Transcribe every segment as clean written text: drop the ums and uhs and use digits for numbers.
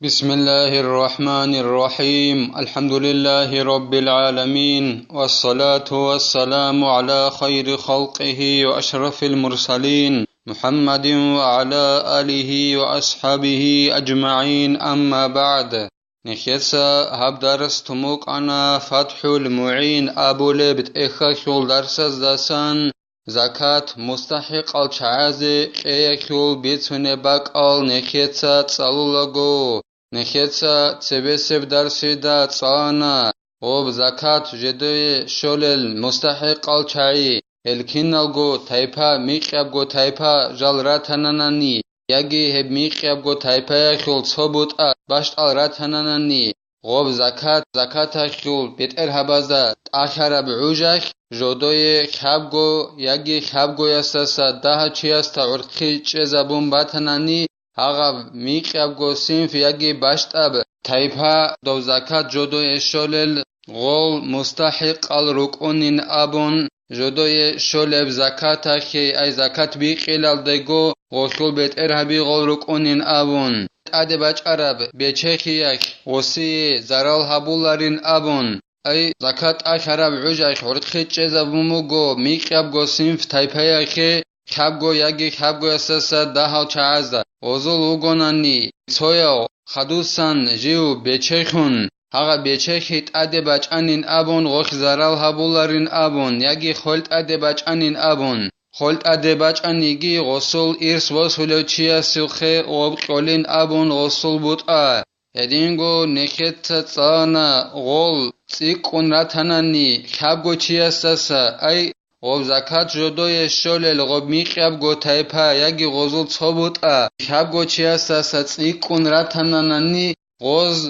بسم الله الرحمن الرحيم الحمد لله رب العالمين والصلاة والسلام على خير خلقه وأشرف المرسلين محمد وعلى آله وأصحابه أجمعين أما بعد نخيسا هب درس تموك أنا فتح المعين أبو لبت إخاكول درس داسان زكاة مستحق الشعازي إيكول بيتون باك نخيسا تصالولغو نخيتسا تبسب درسي دا تصانا وب زكاة جدوي شولل مستحق الشعي الكينالغو تايبا ميقيابغو تايبا جال راتناناني ياگي هب ميقيابغو تايبا خول صبوت باشتال راتناناني غوب زكاة خول بيتر هبازا آخر بعوجك جدوي خابغو ياگي خابغو يستسا daha چياستا عرقي چزابون باتناني هاغب ميقيابغو سينف ياگي باشتاب تايبا دو زكاة جدو اشولل غول مستحق الركونين ابون جدو اشولب زكاة خي اي زكاة بيقيلال ديگو غوشول بيت ارهبي غول ركونين ابون ادي باچ عرب بيچخيك وسي زرال هبولارين ابون اي زكاة اخرب عجاك عرقي چزابوموگو ميقيابغو سينف تايبا خي خابغو ياگي خابغو اساسا دهال چعازا اوزول اوگوناني سويو خدوسان جيو بيچخون هاغا بيچخيت اده باچانين ابون غوخ زرال هبولارين ابون ياگي خولت اده باچانين ابون خولت اده باچانيگي غسول إرس وصولو چيا سلخي وبقولين ابون غسول بوتا هدينگو نخيت تصانا غول سيقون راتناني خابغو چيا ساسا اي غوب زكاة جدوي شولل غوب ميقيابغو تايبا ياگي غوزول صبوتا خابغو چياستا سيقون راتناناني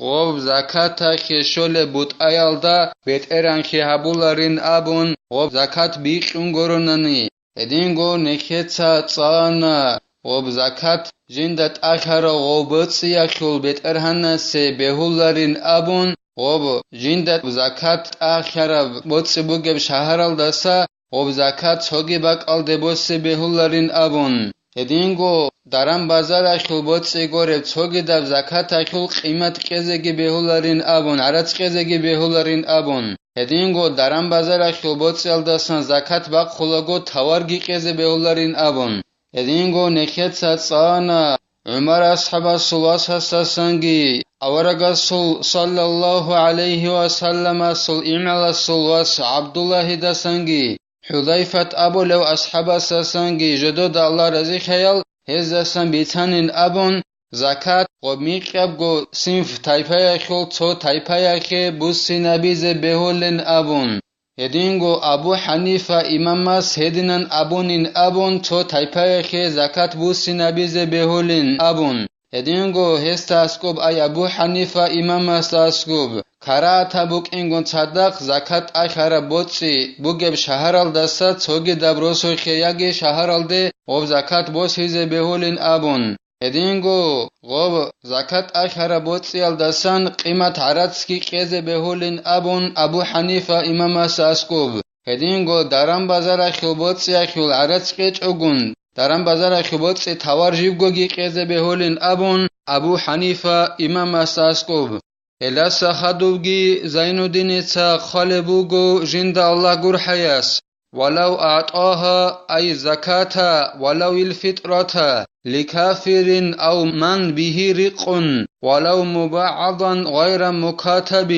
غوب زكاة خي شولل بوت ايالدا بيت اران خي هبولارين ابون غوب زكاة بيقون غوروناني ادينگو نكيتا تصانا غوب زكاة جندت اخر غوبتسيا خول بيت ارهانا سي بهولارين ابون غوب جندت زكاة اخر بوتسي بوگب شهرال داسا غوب زكاة سوگي باقال دبوسي بهولارين ابون هدينگو درم بازار اخول بوتسي گورب سوگي دب زكاة اخول قيمت قزگي بهولارين ابون عرض قزگي بهولارين ابون هدينگو درم بازار اخول بوتسي الداسان زكاة باق خلگو توارگي قزي بهولارين ابون هدينگو نكيت ساتسانا عمر أصحاب الصلاة هستسانگي أورغا صلى الله عليه وسلم صل إعمال الصلاة عبد الله دسانگي حذيفة أبو لو أصحاب السانگي جدود الله رزي خيال هزسان بيتانين أبون زكاة وميقيابغو سنف تايبايا خول تو تايبايا خي بوسي نبيز بهولن أبون هدينگو أبو حنيفة إماماس هدينان أبونين أبون تو تايبايا خي زكاة بوسي نبيز بهولن أبون هدينگو هستا اسكوب أي أبو حنيفة إماماس اسكوب كاراتا بوك إنگون صدق زكاة آخر بوتسي بوگب شهرال دستا توگي دبروسو خياگي شهرال دي غوب زكاة بوسي بهولن أبون هدينگو غوب زكاة آخر بوتسي الدسان قيمة عرضسكي قيزة بهولن أبون أبو حنيفة إماماس اسكوب هدينگو درم بازار اخيل بوتسي اخيل عرضسكي چوگون درم بازار اخيل بوتسي توار جيبگوگي قيزة بهولن أبون أبو حنيفة إماماس اسكوب هلا سخدوگي زين الدين خالبوگو جند الله gur حياس ولو أعطاها أي زكاة ولو الفطرة لكافر أو من به رق ولو مبعضا غير مكاتب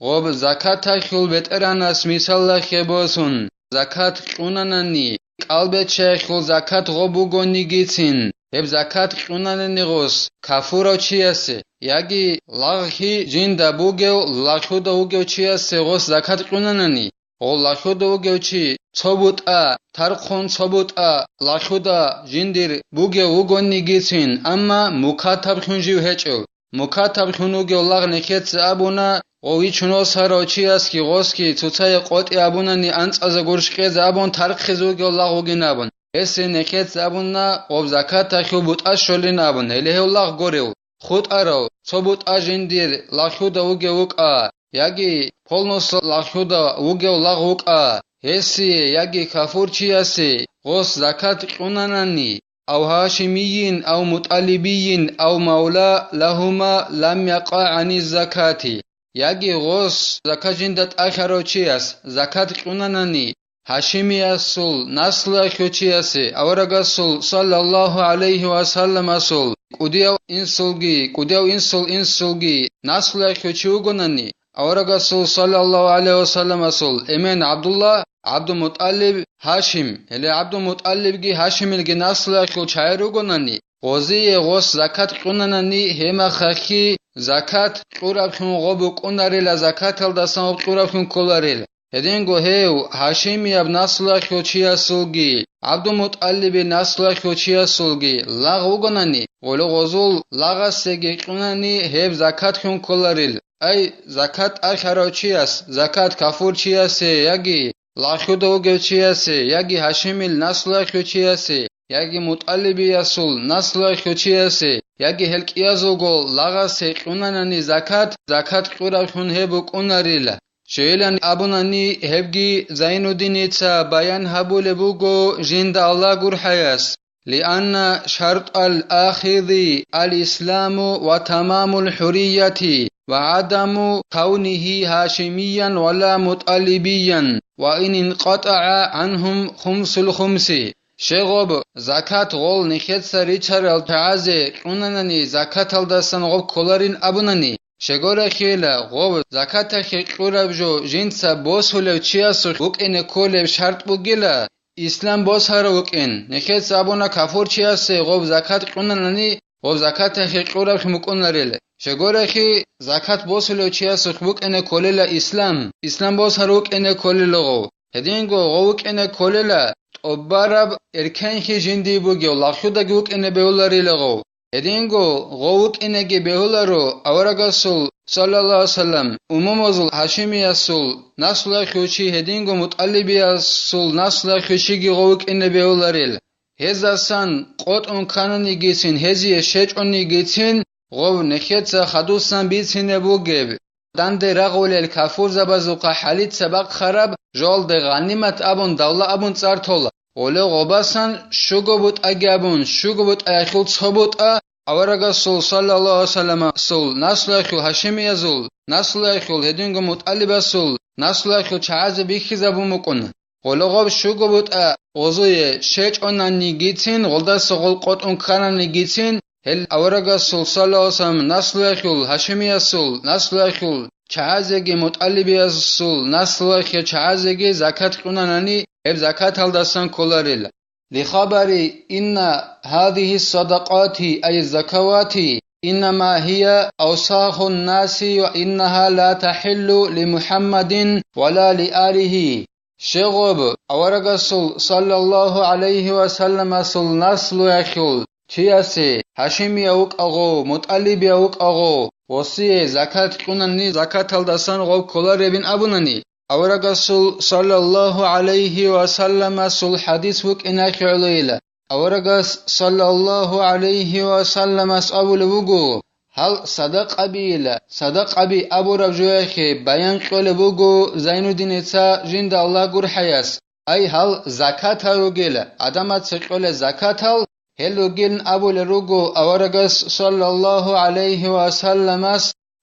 غوب زكاة خل بترانس مثال خبوسون زكاة قنانني قلبت شيخ زكاة غبوگو نيگيتين هب زكاة قنانني غوس كافورو چياسي ياگي لاغي جندا بوگو لاخودا وگو چياسي غوس زكاة قنانني او لاخودا وگو چي صبوتا ترخون صبوتا لاخودا جندير بوگو وگو نيگيتين اما مكاتب خنجيو هچو مكاتب خنوگو لاغ نكيت ابونا غوي چونو سارو چياسكي غوسكي توتاي قوتي ابوناني انصازا گورشقيز ابون ترخيزوگو لاغ وگينابون اسي نكيت زابونا غوب زكاة خو بوت اشولين ابون هله الله گوريو خود ارو صبوت اجندير لاخودا وگو وقا ياگي پولنوس لاخودا وگو لاغ وقا هسي ياگي كافور چياسي غوس زكاة قناناني أو هاشمي أو مطلبي أو مولى لهما لم يقع عن الزكاة يجي غوص زكاة جندت آخروچياس زكاة قنانني هاشمي السول نسل خوچياسي أورغسول صلى الله عليه وسلم السول قديو إنسولجي نسل خوچوغنني أورغسول صلى الله عليه وسلم السول إمن عبد المطلب هاشم هل عبد المطلب جي هاشم الجي نسل خوچايروغنني غوزي غوص زكاة قنانني هما خخي زكاة قرب خون غبو قناريلا زكاة الدسان قرب خون كولاريلا هدينغو هيو هاشمي اب نسل خوچيا سولگي عبد المطلب نسل خوچيا سولگي لاغوغناني ولو غزول لاغسگي قناني هيب زكاة خون كولاريل اي زكاة اخروچياس زكاة كافورچياس ياگي لاخودوگچياس ياگي هاشمي نسل خوچياس ياگي مطلبي يسول نسل خوچياس ياگي هلقيازوگو لاغسي قناناني زكاة قرب خون هيبو قناريلا شيلان أبوناني هبجي زين الدين بيان هبول بوجو جند الله جرحياس لأن شرط الآخذ الإسلام وتمام الحرية وعدم كونه هاشميا ولا مطلبيا وإن انقطع عنهم خمس الخمس شغب زكاة غول نخيت سريتشر التعازي قنانني زكاة الدسان غب كولارين أبوناني شگوره خیله غو زکات خی قرب جو جنس بوس هلو چیاس وک ان کول شرط بوگیلا اسلام بوس هر وک ان نخیت سابونا کافور چیاس غو زکات قنننی غو زکات خی قرب خمکون لرله شگوره خی زکات بوس هلو چیاس وک ان کوللا اسلام بوس هر وک ان کوللا غو هدینگو غو وک ان کوللا اوبارب ارکان خی جندی بوگی الله خدا وک ان بهولری غو هدينغو غوك إنجي بهولارو أورغاسول صلى الله عليه وسلم أموموزل هاشمي السول نسل خوشي هدينغو مطلبي السول نسل خوشي غوك إن بهولاريل هزاسان قط أن كانوني جيتين هزي شج أني جيتين غو نخيتsa خدوسان بيتين بوجب دند رغول الكافور زبازوقا حاليت سبق خراب جول د غنیمت ابون دوله ابون صارتولا ولو غباسان شوگو بود اگابون شوگو بود اخول صبوت اورگا صلی الله علیه وسلم سول نسل خو هاشمی ازول نسل خو هدینگو مطلب سول نسل خو چاز بیخیزابو مکن ولو غب شوگو بود اوزوی شچ اونن نیگیتین غلدا سغل قط اون خانن نیگیتین هل اورگا صلی الله علیه وسلم نسل خو هاشمی ازول نسل خو چازگی مطلبی ازول نسل خو چازگی زکات قنانانی اب زكاة الدسان كولاريلا لخبر إن هذه الصدقات أي الزكوات إنما هي أوساخ الناس وإنها لا تحل لمحمد ولا لآله شغب أورغسول صلى الله عليه وسلم سل نسل يخول تياسي هاشم يوك أغو مطلب يوك أغو وصي زكاة قناني زكاة الدسان غو كولاريبين أبناني أورغسول صلى الله عليه وسلم سل حديث وك إناك عليلا أورغس صلى الله عليه وسلم أول وجو هل صدق أبي أبو رجوعي بيان قول وجو زين الدين جند الله جور حياس أي هل زكاة رجلا أدمت سقول زكاة هل رجل أبو لرجو أورغس صلى الله عليه وسلم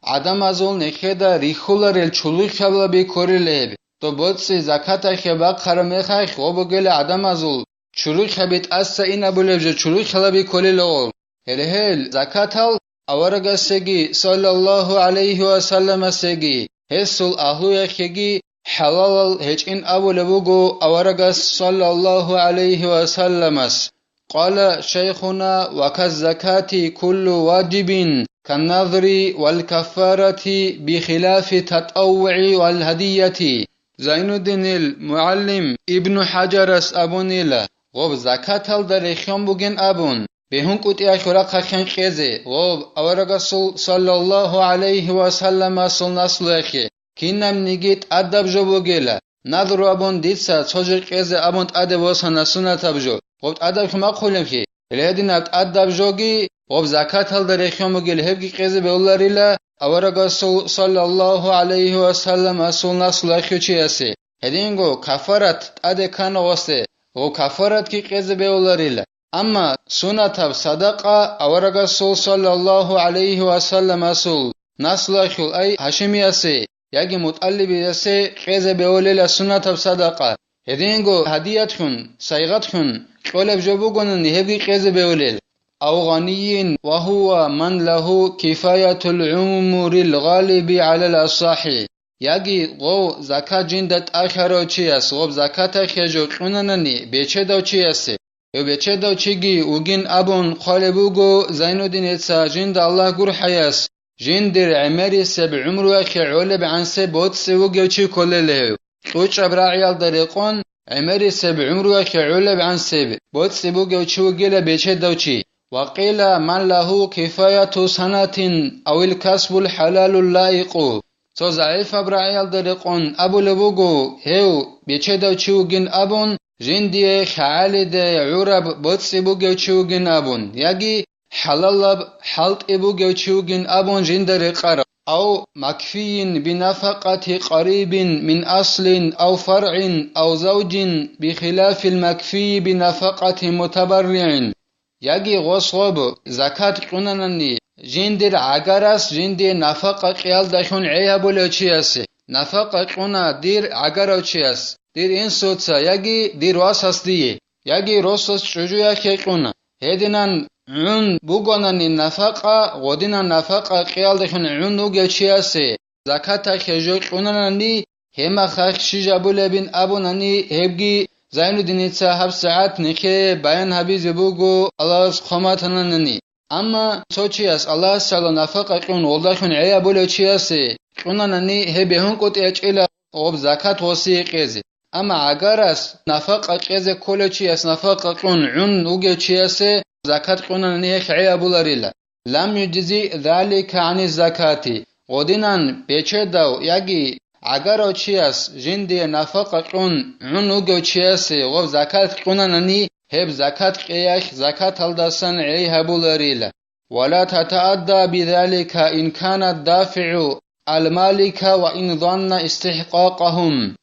عدم ازول نخدا ریخولر الچلوی خبلا بی کوریله تو بودسی زکات خبا خرمه خای خوب گل عدم ازول چلوی خبیت اس این بولج چلوی خلا بی کوریله هل زکاتال اورگسگی صلی الله علیه و سلم سگی هسل اهلو خگی حلال هج ان ابو لبوگو اورگس صلی الله علیه و سلم قال شيخنا وكالزكاة كل واجب كالنذر والكفارة بخلاف التطوع والهدية زين الدين المعلم ابن حجر أبونيلا غب زكاة الدريخيون بوغن أبون بهن قطع خرق خن خيزي غب أورغسول صلى الله عليه وسلم سلنسلخي كينم نيجيت أدب جبوغيلا نذر أبون ديتسا تشجر خيزي أبون أدب وسنة سنة تبجو غب أدب خما قولم خي الهدين أدب جوغي غب زكاة الدريخيون بوغيل هبكي خيزي بولاريلا أورغسول صلى الله عليه وسلم سلنسلخي چياسي هدينغو كفارت أدي كان غسي غب كفارت كي خيزي بولاريلا أما سنة صدقة أورق الرسول صلى الله عليه وسلم أسول نسل أي هاشمياسي يجي متقلب يسي قيزة بولي سنة صدقة هدينغو هديتكن سيغتكن قولب جبوغن نهبي قيزة بولي أو غني وهو من له كفاية العمر الغالب على الأصحي يجي غو زكاة جندت آخر چياس غو زكاة خجو قننني بيچدو چياسي يو بيچدو چيگي وگين أبون قالبوغو زين الدين إتسا جند الله قر حياس جندر عمري سب عمرو أخي علب عن سب بوتس وگو چي كله توچ أبراعيال دريقون عمري سب عمرو أخي علب عن سب بوتس وگو چي وگيلا بيچدو چي وقيل من له كفاية سنة أو الكسب الحلال اللائق تو ضعيف أبراعيال دريقون أبو لبوغو هيو بيچدو چي وگين أبون جندي خالد عرب بوتس بوغو چي وگين أبون يجي حلال حلط بوغو چي وگين أبون جندر قرب أو مكفي بنفقة قريب من أصل أو فرع أو زوج بخلاف المكفي بنفقة متبرع يجي غصب زكاة قننني جندر عقرس جندي نفقة قيال دخون عيابولو چياسي نفقة قنا دير عقرو چياس دير إنسوتسا يجي دير واساس دي يجي روسوس چجويا كي قنا هدنان عن بوغنني نفقة غدنان نفقة قيال دخون عن نوغو چياسي زكاة خجو قننني هما خاك شجابولو بين أبونني هبگي زين الدين إتسا هب ساعت نخي بيان هبي زبوغو الله خماتننني أما توچياس الله سالو نفقة قن والدخون عيابولو چياسي قننني هبهون قط اچيلا غب زكاة وسي قيزي أما عقارس نفقة قيزي كولو چياس نفقة قن عن نوغو چياسي زكاة قننني هيك عيابولا ريلا لم يجزي ذلك عن الزكاة غدنان بيچدو يجي عقارو چياس جندي نفقة قن عنوغو چياسي غب زكاة قننني هب زكاة قياش زكاة الدسان عيها بولاريلا ولا تتأدى بذلك إن كان الدافع المالك وإن ظن استحقاقهم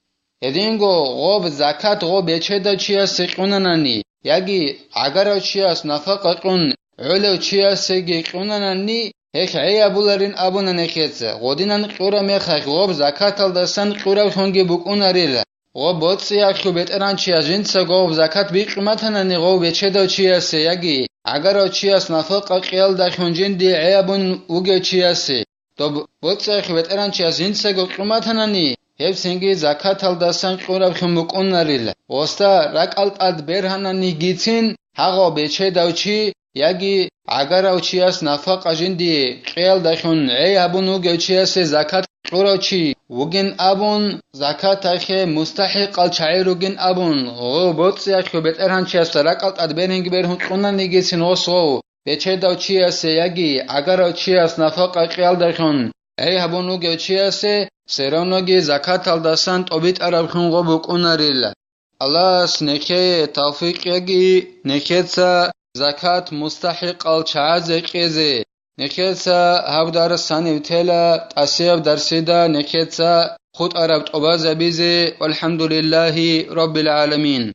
يدينغو غب زكاة غب يچدا چياس قننني يجي عقارو چياس نفقة قن علو چياسي قننني هيك عيا بولارين أبونا نخيتسا غودينان قورا ميخاك غوب زكاة الدسان قورا خونگي بوكونا ريلا غوب بوتسياك خو بيتران چيا جنسا غوب زكاة بيقمتناني غوب يچدو چياسي يجي عقارو چياس نفقة قيال دخون جندي عيا بون وگو چياسي تو بوتسياك خو بيتران چيا جنسا غوب قمتناني هب سنگي زكاة الدسان قورا خون بوكونا ريلا وستا راقالت اد برهناني گيتين هاغو بيچدو چي يجي عقارو چياس نفقة جندي قيال دخون عيا بون وگو چياسي زكاة قورا چي وگن أبون زكاة خي مستحق الشعير وگن أبون غو بوتسيا خو بترهن چياس راقالت اد برهنگ برهن قنن نيگيسين وسو بيچدو چياسي يجي عقارو چياس نفقة قيال دخون عيا بون وگو چياسي سيرونوگي زكاة الدسان توبيت عرب خون غو بوكونا ريلا الله سنكي توفيق يجي نكيتسا زكاة مستحق الشعاز قيزي نكيتسا هبدار ساني بتلا تأسيب درسيدا نكيتسا خود عرب توبا زبيزي والحمد لله رب العالمين